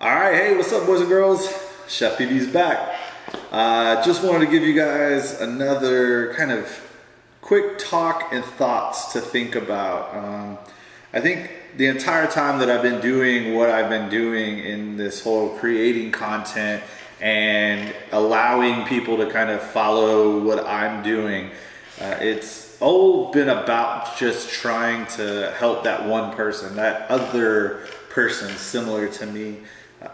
All right, hey, what's up, boys and girls? CheFPV's back. Just wanted to give you guys another kind of quick talk and thoughts to think about. I think the entire time that I've been doing what I've been doing in this whole creating content and allowing people to kind of follow what I'm doing, it's all been about just trying to help that one person, that other person similar to me.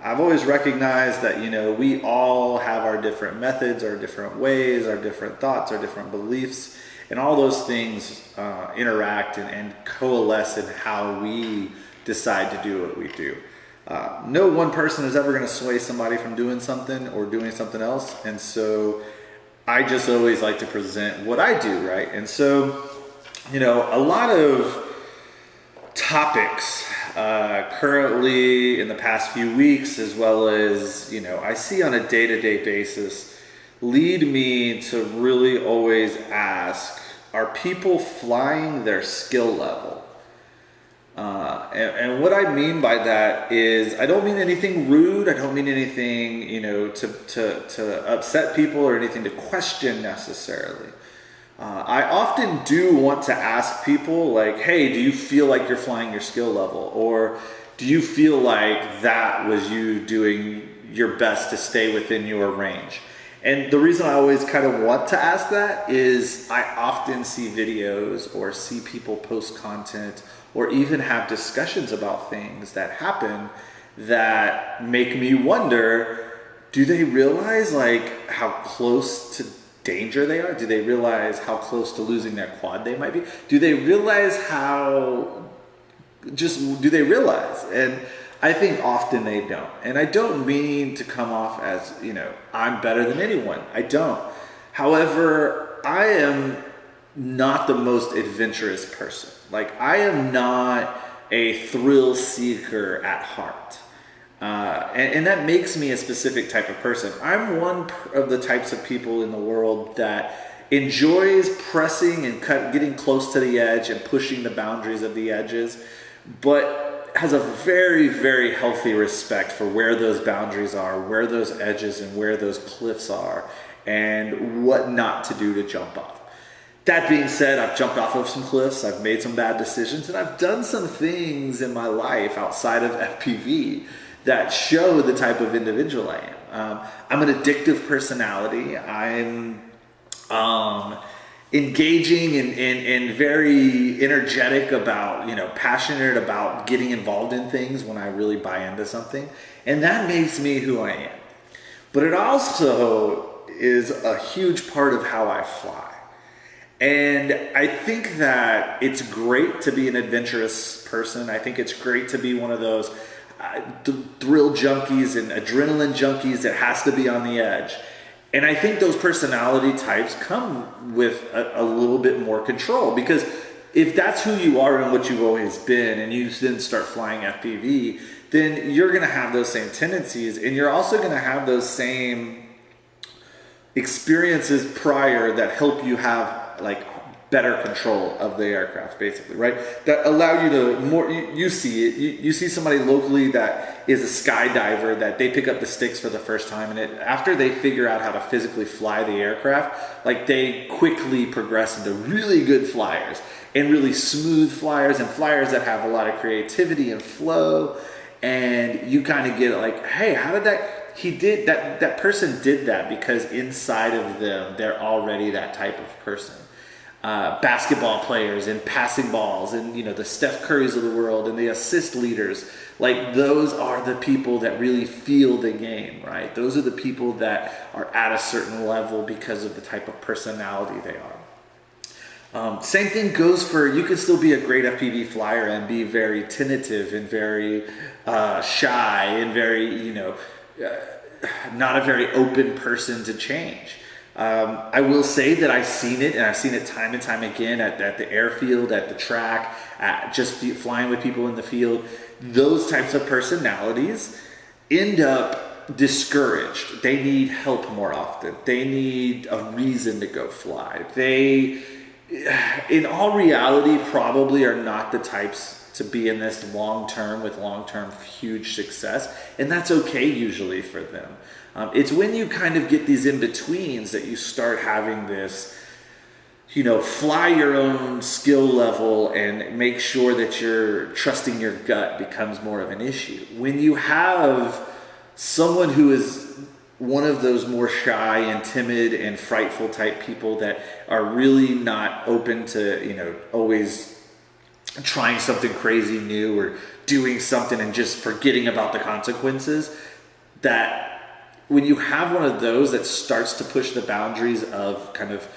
I've always recognized that, we all have our different methods, our different ways, our different thoughts, our different beliefs, and all those things interact and coalesce in how we decide to do what we do. No one person is ever going to sway somebody from doing something or doing something else. And so I just always like to present what I do, right? And so, a lot of topics currently in the past few weeks, as well as, I see on a day-to-day basis, lead me to really always ask, are people flying their skill level? And what I mean by that is, I don't mean anything rude. I don't mean anything, to upset people or anything to question necessarily. I often do want to ask people like, hey, do you feel like you're flying your skill level? Or do you feel like that was you doing your best to stay within your range? And the reason I always kind of want to ask that is I often see videos or see people post content or even have discussions about things that happen that make me wonder, do they realize like how close to danger they are? Do they realize how close to losing their quad they might be? Do they realize do they realize? And I think often they don't. And I don't mean to come off as, I'm better than anyone. I don't. However, I am not the most adventurous person. Like, I am not a thrill seeker at heart. And that makes me a specific type of person. I'm one of the types of people in the world that enjoys pressing and getting close to the edge and pushing the boundaries of the edges, but has a very, very healthy respect for where those boundaries are, where those edges and where those cliffs are, and what not to do to jump off. That being said, I've jumped off of some cliffs, I've made some bad decisions, and I've done some things in my life outside of FPV that show the type of individual I am. I'm an addictive personality. I'm engaging and very energetic about, passionate about getting involved in things when I really buy into something. And that makes me who I am. But it also is a huge part of how I fly. And I think that it's great to be an adventurous person. I think it's great to be one of those thrill junkies and adrenaline junkies that has to be on the edge. And I think those personality types come with a little bit more control, because if that's who you are and what you've always been, and you then start flying FPV, then you're going to have those same tendencies, and you're also going to have those same experiences prior that help you have like better control of the aircraft, basically, right? That allow you to more, you see it, you see somebody locally that is a skydiver, that they pick up the sticks for the first time, and after they figure out how to physically fly the aircraft, like they quickly progress into really good flyers and really smooth flyers and flyers that have a lot of creativity and flow. And you kind of get like, hey, how did that person did that because inside of them, they're already that type of person. Basketball players and passing balls and, the Steph Currys of the world and the assist leaders, like those are the people that really feel the game, right? Those are the people that are at a certain level because of the type of personality they are. Same thing goes for, you can still be a great FPV flyer and be very tentative and very shy and very, not a very open person to change. I will say that I've seen it, and I've seen it time and time again at the airfield, at the track, at just flying with people in the field. Those types of personalities end up discouraged. They need help more often. They need a reason to go fly. They, in all reality, probably are not the types to be in this long term with long term huge success, and that's okay usually for them. It's when you kind of get these in betweens that you start having this, fly your own skill level and make sure that you're trusting your gut becomes more of an issue. When you have someone who is one of those more shy and timid and frightful type people that are really not open to, always trying something crazy new or doing something and just forgetting about the consequences, that when you have one of those that starts to push the boundaries of kind of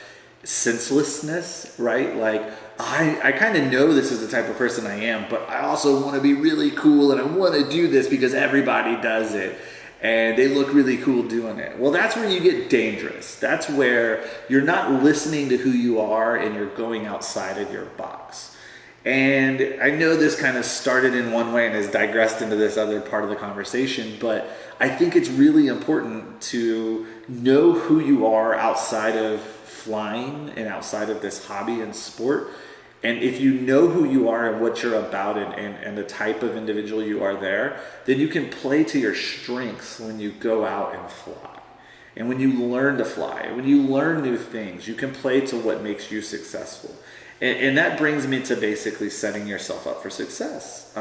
senselessness, right? Like, I kind of know this is the type of person I am, but I also want to be really cool and I want to do this because everybody does it and they look really cool doing it. Well, that's where you get dangerous. That's where you're not listening to who you are and you're going outside of your box. And I know this kind of started in one way and has digressed into this other part of the conversation, but I think it's really important to know who you are outside of flying and outside of this hobby and sport. And if you know who you are and what you're about and the type of individual you are there, then you can play to your strengths when you go out and fly. And when you learn to fly, when you learn new things, you can play to what makes you successful. And that brings me to basically setting yourself up for success.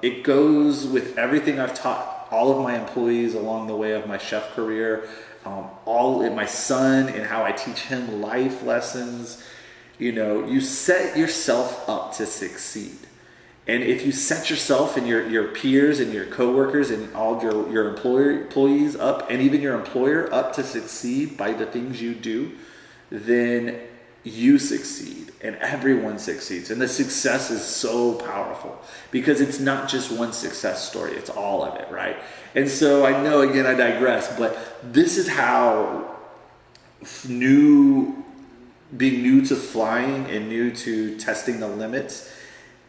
It goes with everything I've taught all of my employees along the way of my chef career, my son and how I teach him life lessons. You set yourself up to succeed. And if you set yourself and your peers and your coworkers and all your employees up, and even your employer up to succeed by the things you do, then you succeed and everyone succeeds. And the success is so powerful because it's not just one success story, it's all of it, right? And so I know, again, I digress, but this is how being new to flying and new to testing the limits,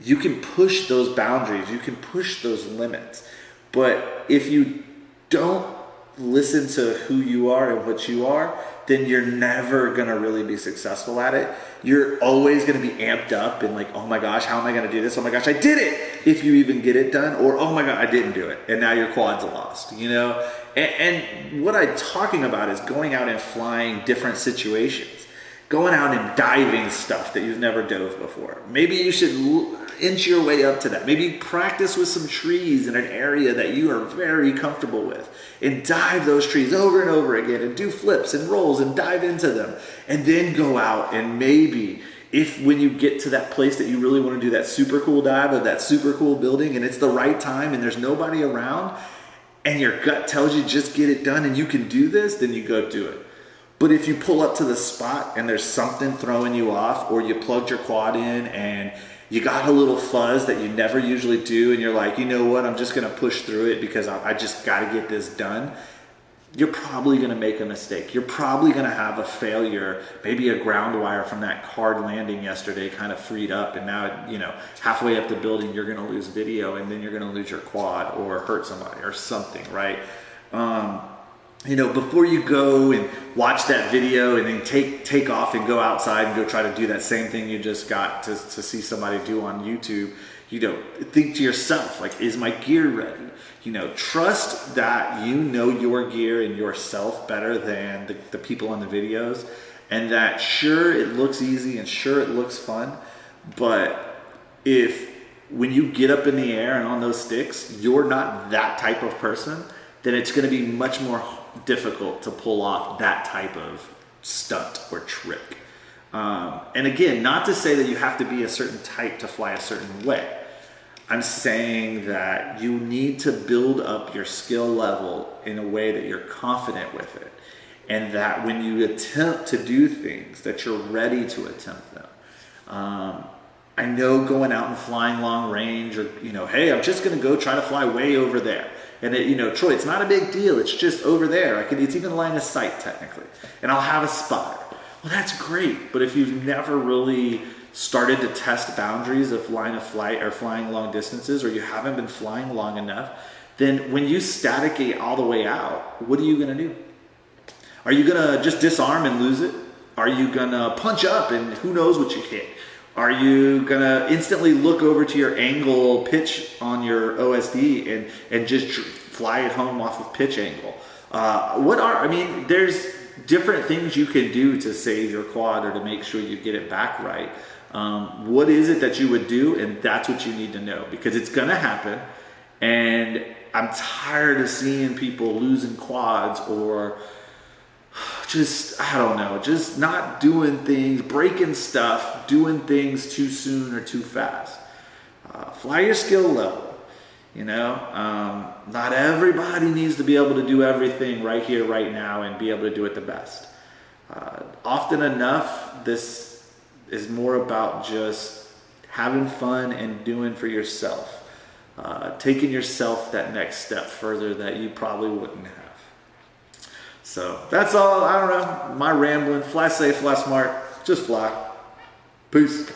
you can push those boundaries, you can push those limits. But if you don't listen to who you are and what you are, then you're never going to really be successful at it. You're always going to be amped up and like, oh my gosh, how am I going to do this? Oh my gosh, I did it! If you even get it done. Or, oh my God, I didn't do it. And now your quad's lost, And what I'm talking about is going out and flying different situations. Going out and diving stuff that you've never dove before. Maybe you should inch your way up to that. Maybe practice with some trees in an area that you are very comfortable with and dive those trees over and over again and do flips and rolls and dive into them. And then go out and maybe, if when you get to that place that you really want to do that super cool dive of that super cool building and it's the right time and there's nobody around and your gut tells you just get it done and you can do this, then you go do it. But if you pull up to the spot and there's something throwing you off, or you plugged your quad in and you got a little fuzz that you never usually do, and you're like, you know what, I'm just going to push through it because I just got to get this done, you're probably going to make a mistake. You're probably going to have a failure. Maybe a ground wire from that hard landing yesterday kind of freed up, and now, halfway up the building, you're going to lose video, and then you're going to lose your quad or hurt somebody or something, right? Before you go and watch that video and then take off and go outside and go try to do that same thing you just got to see somebody do on YouTube, think to yourself, like, is my gear ready? Trust that your gear and yourself better than the people on the videos, and that sure, it looks easy and sure, it looks fun, but when you get up in the air and on those sticks, you're not that type of person, then it's going to be much more difficult to pull off that type of stunt or trick. And again, not to say that you have to be a certain type to fly a certain way. I'm saying that you need to build up your skill level in a way that you're confident with it. And that when you attempt to do things, that you're ready to attempt them. I know going out and flying long range or, hey, I'm just going to go try to fly way over there. And Troy, it's not a big deal. It's just over there. It's even line of sight technically. And I'll have a spotter. Well, that's great. But if you've never really started to test boundaries of line of flight or flying long distances, or you haven't been flying long enough, then when you staticate all the way out, what are you going to do? Are you going to just disarm and lose it? Are you going to punch up and who knows what you hit? Are you gonna instantly look over to your angle pitch on your OSD and just fly it home off of pitch angle? I mean, there's different things you can do to save your quad or to make sure you get it back right. What is it that you would do? And that's what you need to know, because it's gonna happen. And I'm tired of seeing people losing quads or just, I don't know, just not doing things, breaking stuff, doing things too soon or too fast. Fly your skill level. You know, not everybody needs to be able to do everything right here, right now, and be able to do it the best. Often enough, this is more about just having fun and doing for yourself. Taking yourself that next step further that you probably wouldn't have. So that's all. I don't know. My rambling. Fly safe, fly smart. Just fly. Peace.